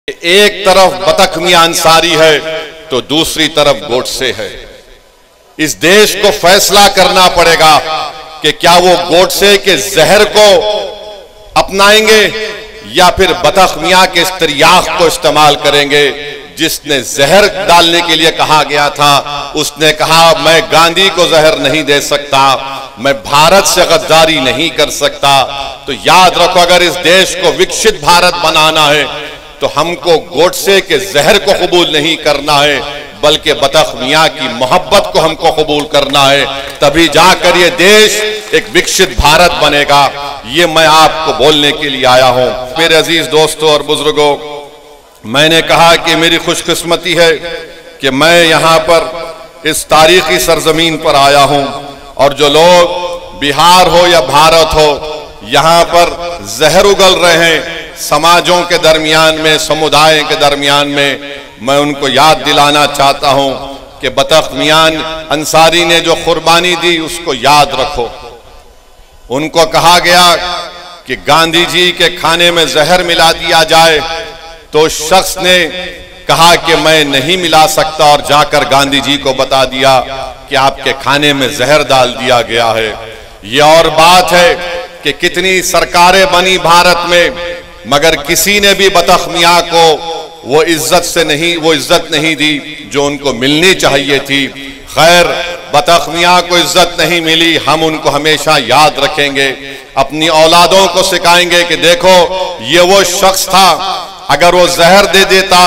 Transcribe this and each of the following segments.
एक तरफ बतख मियां अंसारी है तो दूसरी तरफ गोडसे है। इस देश को फैसला करना पड़ेगा कि क्या वो गोडसे के जहर को अपनाएंगे या फिर बतख मियां के इस तिर्याख को इस्तेमाल करेंगे। जिसने जहर डालने के लिए कहा गया था उसने कहा मैं गांधी को जहर नहीं दे सकता, मैं भारत से गद्दारी नहीं कर सकता। तो याद रखो, अगर इस देश को विकसित भारत बनाना है तो हमको गोडसे के जहर को कबूल नहीं करना है, बल्कि बतख मियां की मोहब्बत को हमको कबूल करना है। तभी जाकर ये देश एक विकसित भारत बनेगा। ये मैं आपको बोलने के लिए आया हूं। मेरे अजीज दोस्तों और बुजुर्गों, मैंने कहा कि मेरी खुशकिस्मती है कि मैं यहां पर इस तारीखी सरजमीन पर आया हूं और जो लोग बिहार हो या भारत हो यहां पर जहर उगल रहे हैं समाजों के दरमियान में, समुदाय के दरमियान में, मैं उनको याद दिलाना चाहता हूं कि बतख मियां अंसारी ने जो कुर्बानी दी उसको याद रखो। उनको कहा गया कि गांधी जी के खाने में जहर मिला दिया जाए तो शख्स ने कहा कि मैं नहीं मिला सकता और जाकर गांधी जी को बता दिया कि आपके खाने में जहर डाल दिया गया है। ये और बात है कि कितनी सरकारें बनी भारत में मगर किसी ने भी बतख मियां को वो इज्जत नहीं दी जो उनको मिलनी चाहिए थी। खैर, बतख मियां को इज्जत नहीं मिली, हम उनको हमेशा याद रखेंगे, अपनी औलादों को सिखाएंगे कि देखो ये वो शख्स था, अगर वो जहर दे देता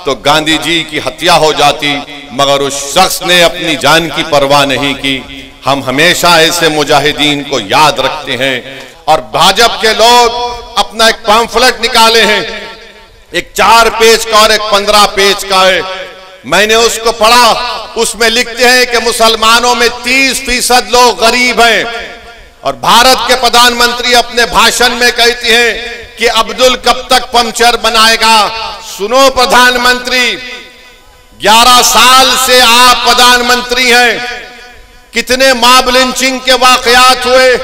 तो गांधी जी की हत्या हो जाती, मगर उस शख्स ने अपनी जान की परवाह नहीं की। हम हमेशा ऐसे मुजाहिदीन को याद रखते हैं। और भाजपा के लोग अपना एक पैम्फलेट निकाले हैं, एक 4 पेज का और एक 15 पेज का है। मैंने उसको पढ़ा, उसमें लिखते हैं कि मुसलमानों में 30% लोग गरीब हैं। और भारत के प्रधानमंत्री अपने भाषण में कहते हैं कि अब्दुल कब तक पंचर बनाएगा। सुनो प्रधानमंत्री, 11 साल से आप प्रधानमंत्री हैं, कितने मॉब लिंचिंग के वाकयात हुए,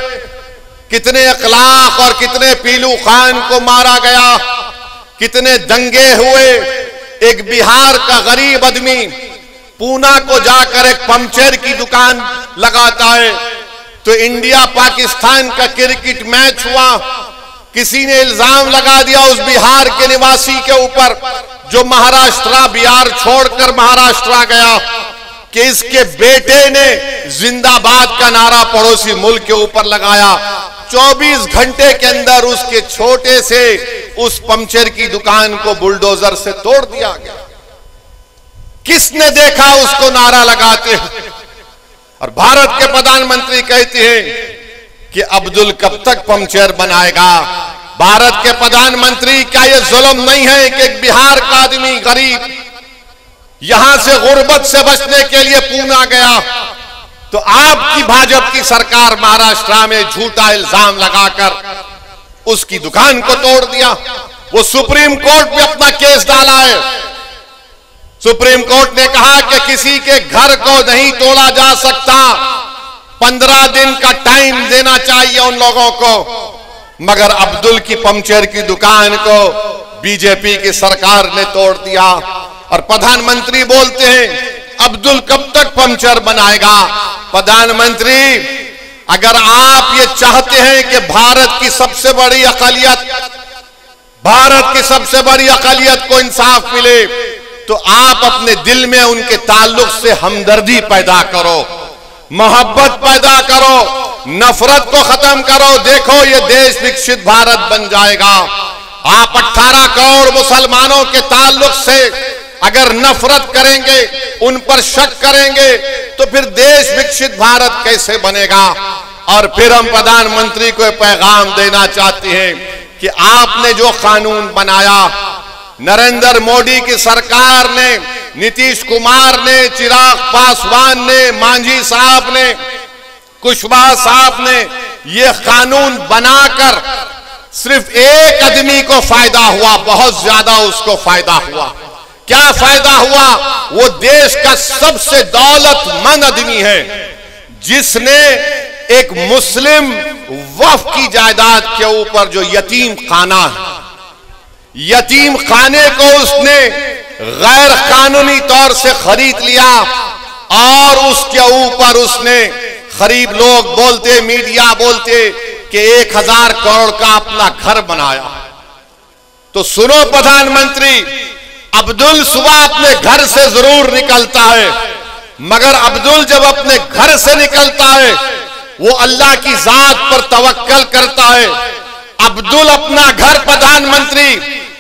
कितने अखलाक और कितने पीलू खान को मारा गया, कितने दंगे हुए। एक बिहार का गरीब आदमी पूना को जाकर एक पंचर की दुकान लगाता है तो इंडिया पाकिस्तान का क्रिकेट मैच हुआ, किसी ने इल्जाम लगा दिया उस बिहार के निवासी के ऊपर जो महाराष्ट्र बिहार छोड़कर महाराष्ट्र गया कि इसके बेटे ने जिंदाबाद का नारा पड़ोसी मुल्क के ऊपर लगाया। 24 घंटे के अंदर उसके छोटे से उस पंचर की दुकान को बुलडोजर से तोड़ दिया गया। किसने देखा उसको नारा लगाते हैं? और भारत के प्रधानमंत्री कहते हैं कि अब्दुल कब तक पंचर बनाएगा। भारत के प्रधानमंत्री, क्या यह जुल्म नहीं है कि एक बिहार का आदमी गरीब यहां से गुर्बत से बचने के लिए पूना गया तो आपकी भाजपा की सरकार महाराष्ट्र में झूठा इल्जाम लगाकर उसकी दुकान को तोड़ दिया। वो सुप्रीम कोर्ट में अपना केस डाला है। सुप्रीम कोर्ट ने कहा कि किसी के घर को नहीं तोड़ा जा सकता, 15 दिन का टाइम देना चाहिए उन लोगों को। मगर अब्दुल की पंचर की दुकान को बीजेपी की सरकार ने तोड़ दिया। और प्रधानमंत्री बोलते हैं अब्दुल कब तक पंचर बनाएगा। प्रधानमंत्री, अगर आप ये चाहते हैं कि भारत की सबसे बड़ी अक़लियत को इंसाफ मिले तो आप अपने दिल में उनके ताल्लुक से हमदर्दी पैदा करो, मोहब्बत पैदा करो, नफरत को खत्म करो। देखो ये देश विकसित भारत बन जाएगा। आप 18 करोड़ मुसलमानों के ताल्लुक से अगर नफरत करेंगे, उन पर शक करेंगे तो फिर देश विकसित भारत कैसे बनेगा। और फिर हम प्रधानमंत्री को पैगाम देना चाहते हैं कि आपने जो कानून बनाया, नरेंद्र मोदी की सरकार ने, नीतीश कुमार ने, चिराग पासवान ने, मांझी साहब ने, कुशवाहा साहब ने यह कानून बनाकर सिर्फ एक आदमी को फायदा हुआ, बहुत ज्यादा उसको फायदा हुआ। क्या फायदा हुआ? वो देश का सबसे दौलतमंद आदमी है जिसने एक मुस्लिम वक्फ की जायदाद के ऊपर जो यतीम खाना है, यतीम खाने को उसने गैर कानूनी तौर से खरीद लिया और उसके ऊपर उसने गरीब लोग बोलते, मीडिया बोलते कि 1000 करोड़ का अपना घर बनाया। तो सुनो प्रधानमंत्री, अब्दुल सुबह अपने घर से जरूर निकलता है, मगर अब्दुल जब अपने घर से निकलता है वो अल्लाह की जात पर तवक्कल करता है। अब्दुल अपना घर प्रधानमंत्री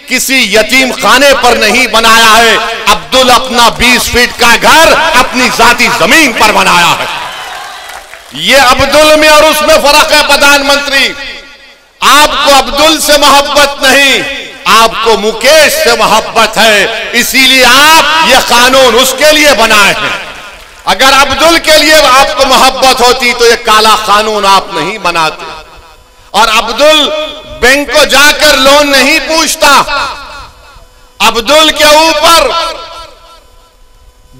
किसी यतीम खाने पर नहीं बनाया है, अब्दुल अपना 20 फीट का घर अपनी जाती जमीन पर बनाया है। ये अब्दुल में और उसमें फर्क है प्रधानमंत्री। आपको अब्दुल से मोहब्बत नहीं, आपको मुकेश से मोहब्बत है, इसीलिए आप ये कानून उसके लिए बनाए हैं। अगर अब्दुल के लिए आपको मोहब्बत होती तो ये काला कानून आप नहीं बनाते। और अब्दुल बैंक को जाकर लोन नहीं पूछता। अब्दुल के ऊपर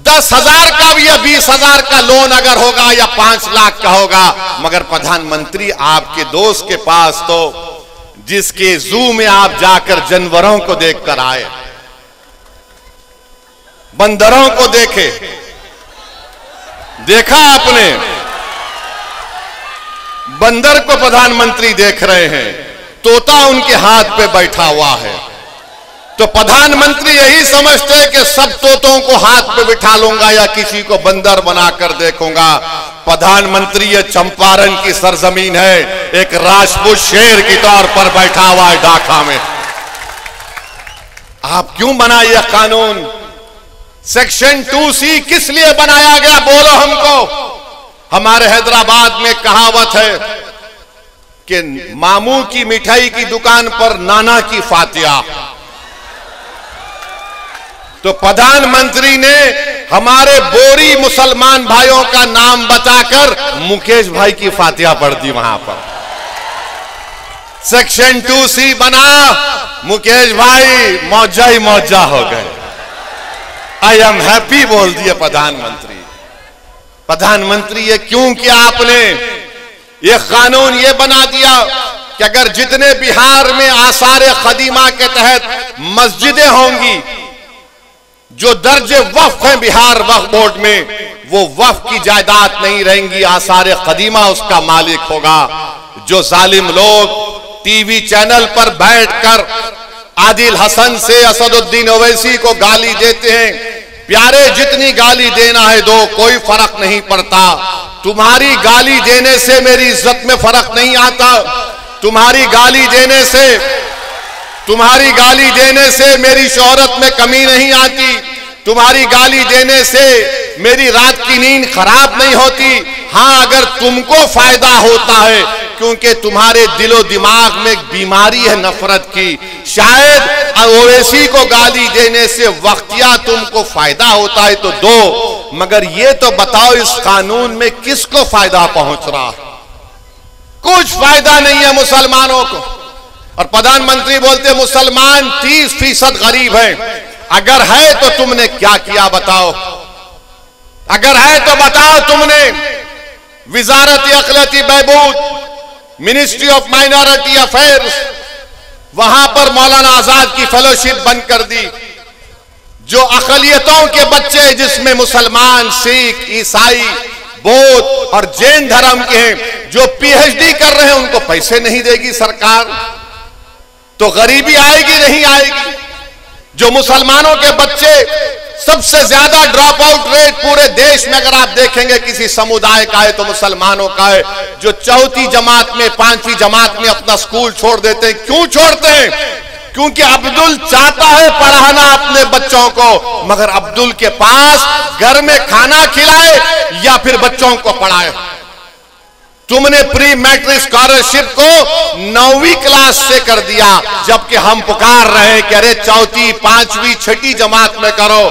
10,000 का या 20,000 का लोन अगर होगा या 5 लाख का होगा, मगर प्रधानमंत्री आपके दोस्त के पास तो जिसके जू में आप जाकर जानवरों को देखकर आए, बंदरों को देखे, देखा आपने, बंदर को प्रधानमंत्री देख रहे हैं, तोता उनके हाथ पे बैठा हुआ है। तो प्रधानमंत्री यही समझते हैं कि सब तोतों को हाथ पे बिठा लूंगा या किसी को बंदर बनाकर देखूंगा। प्रधानमंत्री ये चंपारण की सरजमीन है, एक राजपूत शेर की तौर पर बैठा हुआ है ढाका में। आप क्यों बनाए यह कानून? सेक्शन 2C किस लिए बनाया गया, बोलो हमको। हमारे हैदराबाद में कहावत है कि मामू की मिठाई की दुकान पर नाना की फातिया। तो प्रधानमंत्री ने हमारे बोरी मुसलमान भाइयों का नाम बताकर मुकेश भाई की फातिया पढ़ दी वहां पर। सेक्शन 2C बना, मुकेश भाई मौजा ही मौजा हो गए। आई एम हैप्पी बोल दिए प्रधानमंत्री। प्रधानमंत्री ये क्यों किया आपने? ये कानून ये बना दिया कि अगर जितने बिहार में आसार कदीमा के तहत मस्जिदें होंगी जो दर्जे वक्फ हैं बिहार वक्फ बोर्ड में, वो वक्फ की जायदाद नहीं रहेंगी, आसार कदीमा उसका मालिक होगा। जो जालिम लोग टीवी चैनल पर बैठकर आदिल हसन से असदुद्दीन ओवैसी को गाली देते हैं, प्यारे जितनी गाली देना है दो, कोई फर्क नहीं पड़ता। तुम्हारी गाली देने से मेरी इज्जत में फर्क नहीं आता, तुम्हारी गाली देने से मेरी शोहरत में कमी नहीं आती, तुम्हारी गाली देने से मेरी रात की नींद खराब नहीं होती। हाँ, अगर तुमको फायदा होता है क्योंकि तुम्हारे दिलो दिमाग में एक बीमारी है नफरत की, शायद ओवैसी को गाली देने से वक्तिया तुमको फायदा होता है तो दो, मगर ये तो बताओ इस कानून में किसको फायदा पहुंच रहा है? कुछ फायदा नहीं है मुसलमानों को। और प्रधानमंत्री बोलते मुसलमान 30% गरीब है। अगर है तो तुमने क्या किया बताओ? अगर है तो बताओ तुमने विजारत अखिलती बहबूद, मिनिस्ट्री ऑफ माइनॉरिटी अफेयर्स, वहां पर मौलाना आजाद की फेलोशिप बंद कर दी। जो अकलियतों के बच्चे जिसमें मुसलमान, सिख, ईसाई, बौद्ध और जैन धर्म के हैं, जो PhD कर रहे हैं, उनको पैसे नहीं देगी सरकार, तो गरीबी आएगी नहीं आएगी? जो मुसलमानों के बच्चे सबसे ज्यादा ड्रॉप आउट रेट पूरे देश में अगर आप देखेंगे किसी समुदाय का है तो मुसलमानों का है, जो चौथी जमात में, 5वीं जमात में अपना स्कूल छोड़ देते हैं। क्यों छोड़ते हैं? क्योंकि अब्दुल चाहता है पढ़ाना अपने बच्चों को, मगर अब्दुल के पास घर में खाना खिलाए या फिर बच्चों को पढ़ाए। तुमने प्री मैट्रिक स्कॉलरशिप को 9वीं क्लास से कर दिया, जबकि हम पुकार रहे हैं कि अरे 4वीं, 5वीं, 6ठी जमात में करो।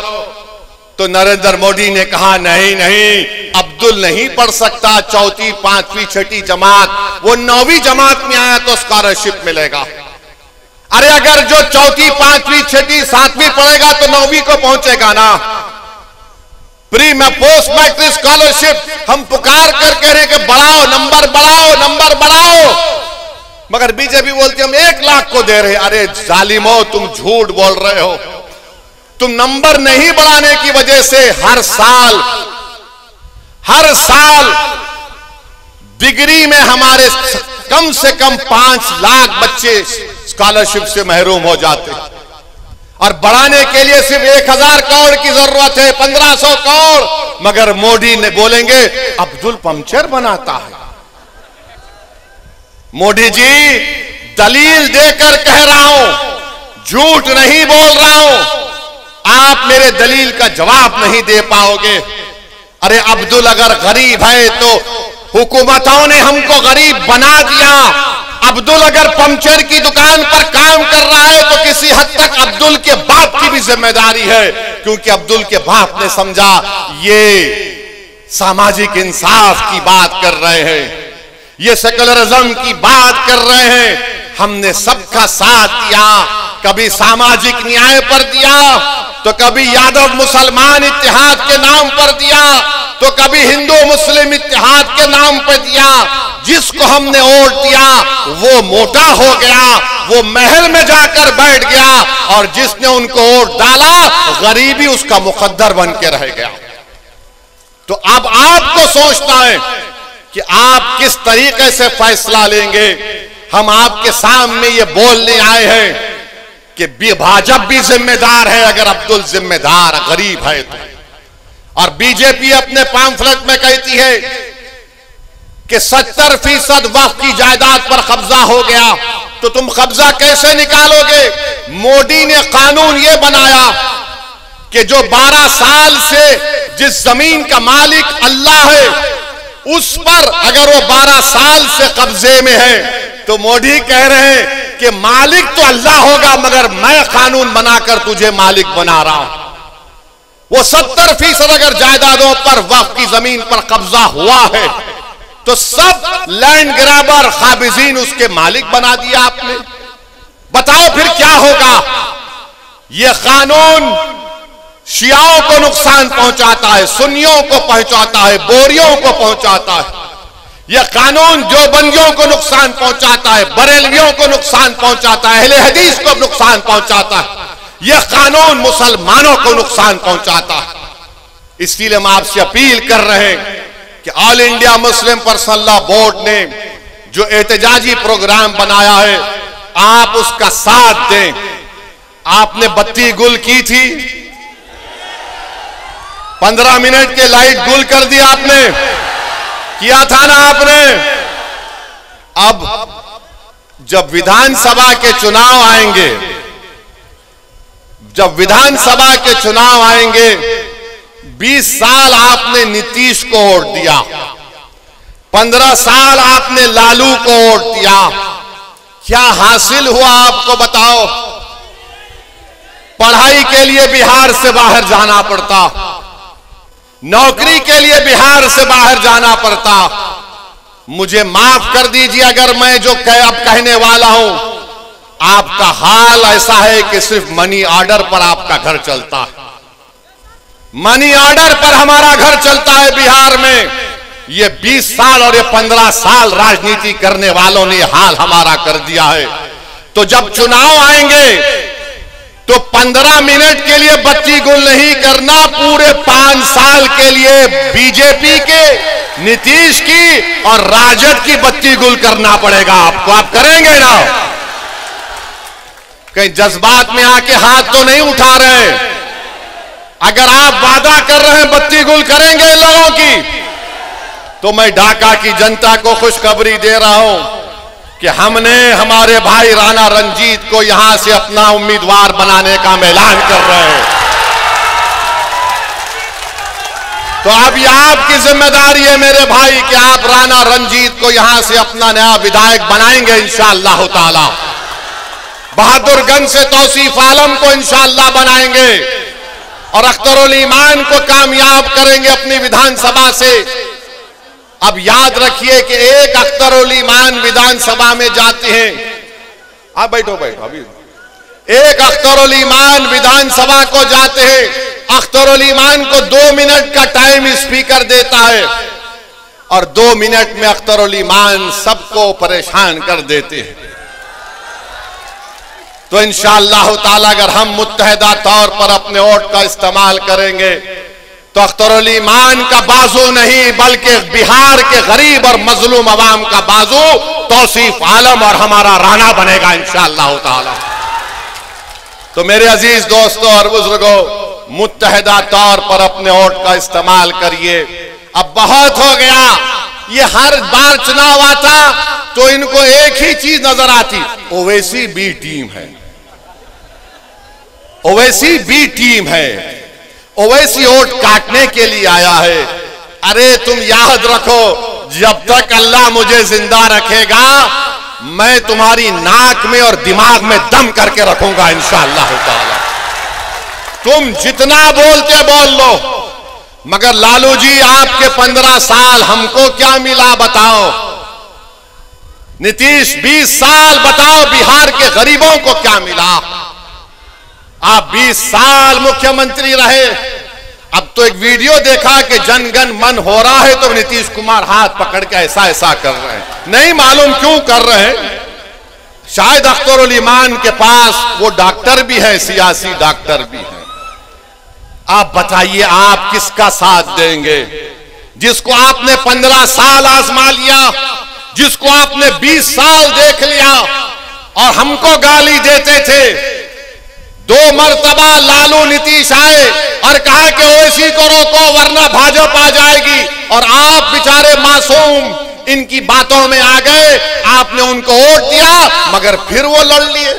तो नरेंद्र मोदी ने कहा नहीं नहीं, अब्दुल नहीं पढ़ सकता 4वीं, 5वीं, 6ठी जमात, वो 9वीं जमात में आया तो स्कॉलरशिप मिलेगा। अरे अगर जो 4वीं, 5वीं, 6ठी, 7वीं पढ़ेगा तो 9वीं को पहुंचेगा ना। प्री में पोस्ट मैट्रिक स्कॉलरशिप हम पुकार कर कह रहे हैं कि बढ़ाओ, नंबर बढ़ाओ, नंबर बढ़ाओ, मगर बीजेपी बोलती हम 1 लाख को दे रहे। अरे जालिमो, तुम झूठ बोल रहे हो। तुम नंबर नहीं बढ़ाने की वजह से हर साल डिग्री में हमारे कम से कम 5 लाख बच्चे स्कॉलरशिप से महरूम हो जाते, और बढ़ाने के लिए सिर्फ 1000 करोड़ की जरूरत है, 1500 करोड़। मगर मोदी ने बोलेंगे अब्दुल पंचर बनाता है। मोदी जी, दलील देकर कह रहा हूं, झूठ नहीं बोल रहा हूं। आप मेरे दलील का जवाब नहीं दे पाओगे। अरे अब्दुल अगर गरीब है तो हुकूमतों ने हमको गरीब बना दिया। अब्दुल अगर पंचर की दुकान पर काम कर रहा है तो किसी हद तक अब्दुल के बाप की भी जिम्मेदारी है, क्योंकि अब्दुल के बाप ने समझा ये सामाजिक इंसाफ की बात कर रहे हैं, ये सेकुलरिज्म की बात कर रहे हैं। हमने सबका साथ दिया, कभी सामाजिक न्याय पर दिया, तो कभी यादव मुसलमान इत्तेहाद के नाम पर दिया, तो कभी हिंदू मुस्लिम इत्तेहाद के नाम पर दिया। जिसको हमने वोट दिया वो मोटा हो गया, वो महल में जाकर बैठ गया, और जिसने उनको वोट डाला गरीबी उसका मुकद्दर बन के रह गया। तो अब आपको सोचना है कि आप किस तरीके से फैसला लेंगे। हम आपके सामने ये बोलने आए हैं कि भाजपा भी जिम्मेदार है अगर अब्दुल जिम्मेदार गरीब है तो। और बीजेपी अपने पैम्फलेट में कहती है कि 70% वक्फ की जायदाद पर कब्जा हो गया, तो तुम कब्जा कैसे निकालोगे? मोदी ने कानून ये बनाया कि जो 12 साल से जिस जमीन का मालिक अल्लाह है, उस पर अगर वो 12 साल से कब्जे में है, तो मोदी कह रहे हैं कि मालिक तो अल्लाह होगा, मगर मैं कानून बनाकर तुझे मालिक बना रहा हूं। वो 70% अगर जायदादों पर वक्फ की जमीन पर कब्जा हुआ है, तो सब लैंड ग्रैबर काबिजीन उसके मालिक बना दिया आपने। बताओ फिर क्या होगा? यह कानून शियाओं को नुकसान पहुंचाता है, सुन्नियों को पहुंचाता है, बोरियों को पहुंचाता है। यह कानून देवबंदियों को नुकसान पहुंचाता है, बरेलवियों को नुकसान पहुंचाता है, अहले हदीस को नुकसान पहुंचाता है। यह कानून मुसलमानों को नुकसान पहुंचाता है। इसलिए हम आपसे अपील कर रहे हैं कि all India Muslim personal law board ने जो एहतजाजी प्रोग्राम बनाया है, आप उसका साथ दें। आपने बत्ती गुल की थी, 15 मिनट के लाइट गुल कर दी आपने, किया था ना आपने। अब जब विधानसभा के चुनाव आएंगे, जब विधानसभा के चुनाव आएंगे, 20 साल आपने नीतीश को वोट दिया, 15 साल आपने लालू को वोट दिया, क्या हासिल हुआ आपको बताओ? पढ़ाई के लिए बिहार से बाहर जाना पड़ता, नौकरी के लिए बिहार से बाहर जाना पड़ता। मुझे माफ कर दीजिए अगर मैं जो अब कहने वाला हूं, आपका हाल ऐसा है कि सिर्फ मनी ऑर्डर पर आपका घर चलता है। मनी ऑर्डर पर हमारा घर चलता है बिहार में। ये 20 साल और ये 15 साल राजनीति करने वालों ने हाल हमारा कर दिया है। तो जब चुनाव आएंगे तो 15 मिनट के लिए बत्ती गुल नहीं करना, पूरे 5 साल के लिए बीजेपी के, नीतीश की और राजद की बत्ती गुल करना पड़ेगा आपको। आप करेंगे ना? कहीं जज्बात में आके हाथ तो नहीं उठा रहे। अगर आप वादा कर रहे हैं बत्ती गुल करेंगे लोगों की, तो मैं ढाका की जनता को खुशखबरी दे रहा हूं कि हमने हमारे भाई राणा रंजीत को यहां से अपना उम्मीदवार बनाने का ऐलान कर रहे हैं। तो अब यह आपकी जिम्मेदारी है मेरे भाई कि आप राणा रंजीत को यहां से अपना नया विधायक बनाएंगे इंशाअल्लाह ताला। बहादुरगंज से तौसीफ आलम को इंशाअल्लाह बनाएंगे और अख्तरुल ईमान को कामयाब करेंगे अपनी विधानसभा से। अब याद रखिए कि एक अख्तरुल ईमान विधानसभा में जाते हैं। आप बैठो बैठो अभी। एक अख्तरुल ईमान विधानसभा को जाते हैं, अख्तरुल ईमान को 2 मिनट का टाइम स्पीकर देता है और 2 मिनट में अख्तरुल ईमान सबको परेशान कर देते हैं। तो इंशाअल्लाह ताला अगर हम मुत्तहिदा तौर पर अपने वोट का इस्तेमाल करेंगे तो अख्तरुल ईमान का बाजू नहीं बल्कि बिहार के गरीब और मजलूम अवाम का बाजू तौसीफ आलम और हमारा राना बनेगा इंशाअल्लाह ताला। तो मेरे अजीज दोस्तों और बुजुर्गों, मुत्तहिदा तौर पर अपने वोट का इस्तेमाल करिए। अब बहुत हो गया, ये हर बार चुनाव आता तो इनको एक ही चीज नजर आती, ओवैसी बी टीम है, ओवैसी बी टीम है, ओवैसी वोट काटने के लिए आया है। अरे तुम याद रखो, जब तक अल्लाह मुझे जिंदा रखेगा मैं तुम्हारी नाक में और दिमाग में दम करके रखूंगा इंशाअल्लाह ताला। तुम जितना बोलते बोल लो, मगर लालू जी आपके 15 साल हमको क्या मिला बताओ? नीतीश 20 साल बताओ बिहार के गरीबों को क्या मिला? आप 20 साल मुख्यमंत्री रहे। अब तो एक वीडियो देखा कि जनगण मन हो रहा है तो नीतीश कुमार हाथ पकड़ के ऐसा ऐसा कर रहे हैं, नहीं मालूम क्यों कर रहे हैं। शायद अख्तरुल ईमान के पास वो डॉक्टर भी है, सियासी डॉक्टर भी है। आप बताइए आप किसका साथ देंगे? जिसको आपने 15 साल आजमा लिया, जिसको आपने 20 साल देख लिया और हमको गाली देते थे। 2 मरतबा लालू नीतीश आए और कहा कि ओवैसी को रोको वरना भाजपा आ जाएगी, और आप बेचारे मासूम इनकी बातों में आ गए। आपने उनको वोट दिया मगर फिर वो लड़ लिए,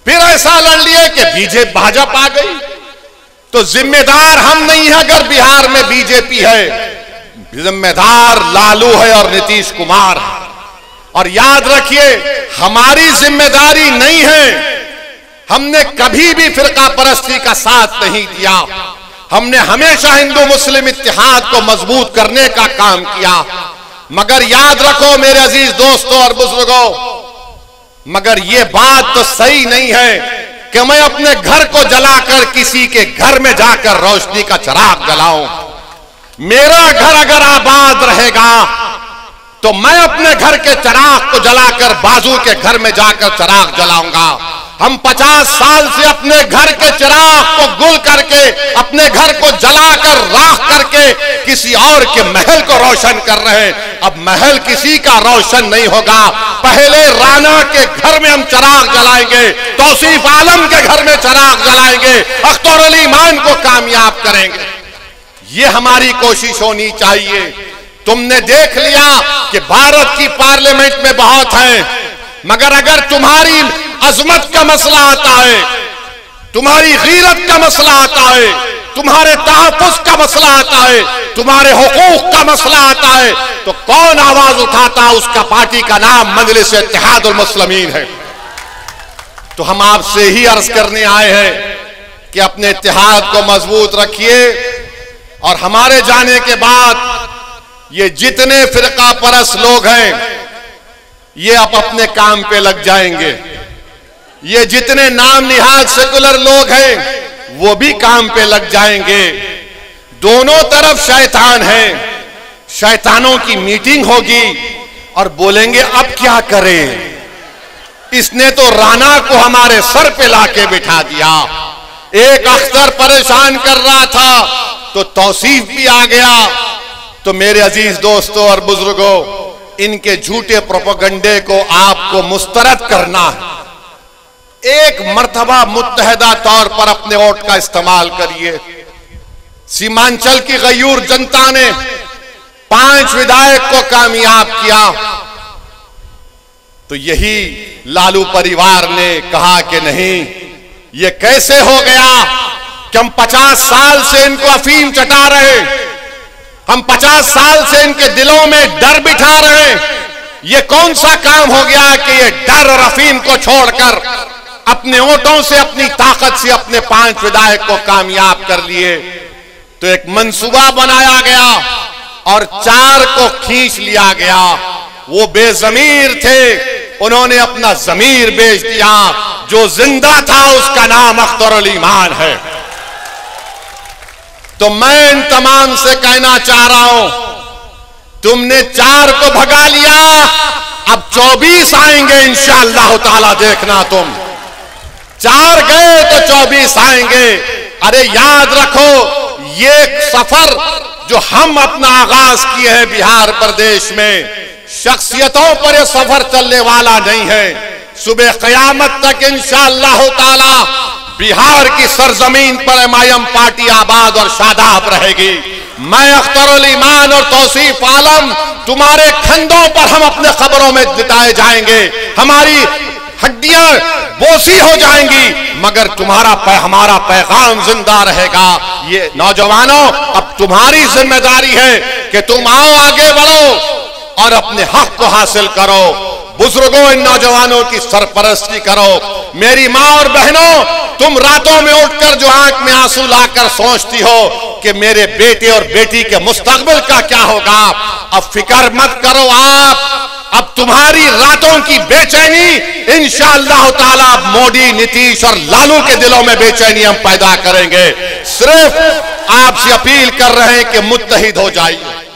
फिर ऐसा लड़ लिए कि बीजेपी भाजपा आ गई। तो जिम्मेदार हम नहीं है अगर बिहार में बीजेपी है, जिम्मेदार लालू है और नीतीश कुमार है। और याद रखिए हमारी जिम्मेदारी नहीं है, हमने कभी भी फिरका परस्ती का साथ नहीं दिया। हमने हमेशा हिंदू मुस्लिम इत्तेहाद को मजबूत करने का काम किया। मगर याद रखो मेरे अजीज दोस्तों और बुजुर्गों, मगर ये बात तो सही नहीं है कि मैं अपने घर को जलाकर किसी के घर में जाकर रोशनी का चिराग जलाऊं। मेरा घर अगर आबाद रहेगा तो मैं अपने घर के चिराग को जलाकर बाजू के घर में जाकर चिराग जलाऊंगा। हम 50 साल से अपने घर के चिराग को गुल करके, अपने घर को जलाकर राख करके किसी और के महल को रोशन कर रहे हैं। अब महल किसी का रोशन नहीं होगा, पहले राना के घर में हम चिराग जलाएंगे, तौसीफ आलम के घर में चिराग जलाएंगे, अख्तरुल ईमान को कामयाब करेंगे। ये हमारी कोशिश होनी चाहिए। तुमने देख लिया कि भारत की पार्लियामेंट में बहुत है, मगर अगर तुम्हारी अजमत का मसला आता है, तुम्हारी गीरत का मसला आता है, तुम्हारे तहफ़्फ़ुज़ का मसला आता है, तुम्हारे हुकूक का मसला आता है, तो कौन आवाज उठाता? उसका पार्टी का नाम मजलिस इत्तेहादुल मुस्लिमीन है। तो हम आपसे ही अर्ज करने आए हैं कि अपने इत्तेहाद को मजबूत रखिए, और हमारे जाने के बाद ये जितने फिरका परस्त लोग हैं ये अब अपने काम पे लग जाएंगे। ये जितने नाम निहाद सेकुलर लोग हैं वो भी काम पे लग जाएंगे। दोनों तरफ शैतान हैं, शैतानों की मीटिंग होगी और बोलेंगे अब क्या करें, इसने तो राना को हमारे सर पे लाके बिठा दिया। एक अख्तर परेशान कर रहा था तो तौसीफ भी आ गया। तो मेरे अजीज दोस्तों और बुजुर्गों, इनके झूठे प्रोपेगेंडे को आपको मुस्तरद करना है। एक मर्तबा मुत्तहिदा तौर पर अपने वोट का इस्तेमाल करिए। सीमांचल की गयूर जनता ने 5 विधायक को कामयाब किया, तो यही लालू परिवार ने कहा कि नहीं, ये कैसे हो गया कि हम 50 साल से इनको अफीम चटा रहे, हम 50 साल से इनके दिलों में डर बिठा रहे हैं। ये कौन सा काम हो गया कि ये डर और अफीम को छोड़कर अपने वोटों से, अपनी ताकत से अपने 5 विधायक को कामयाब कर लिए। तो एक मंसूबा बनाया गया और 4 को खींच लिया गया। वो बेजमीर थे, उन्होंने अपना जमीर बेच दिया। जो जिंदा था उसका नाम अख्तरुल ईमान है। तो मैं इन तमाम से कहना चाह रहा हूं तुमने 4 को भगा लिया, अब 24 आएंगे इंशाअल्लाह ताला, देखना तुम। 4 गए तो 24 आएंगे। अरे याद रखो, ये सफर जो हम अपना आगाज किए हैं बिहार प्रदेश में, शख्सियतों पर यह सफर चलने वाला नहीं है। सुबह क़यामत तक इंशाअल्लाह ताला बिहार की सरजमीन पर एमआईएम पार्टी आबाद और शादाब रहेगी। मैं अख्तरुल ईमान और तौसीफ आलम, तुम्हारे खंडों पर हम अपने कब्रों में लिटाए जाएंगे, हमारी हड्डियां बोसी हो जाएंगी, मगर हमारा पैगाम जिंदा रहेगा। ये नौजवानों, अब तुम्हारी जिम्मेदारी है कि तुम आओ, आगे बढ़ो और अपने हक को हासिल करो। बुजुर्गों, इन नौजवानों की सरपरस्ती करो। मेरी माँ और बहनों, तुम रातों में उठकर जो आंख में आंसू लाकर सोचती हो कि मेरे बेटे और बेटी के मुस्तकबिल का क्या होगा, अब फिक्र मत करो। अब तुम्हारी रातों की बेचैनी इंशाअल्लाह ताला मोदी, नीतीश और लालू के दिलों में बेचैनी हम पैदा करेंगे। सिर्फ आपसे अपील कर रहे हैं कि मुत्तहिद हो जाइए।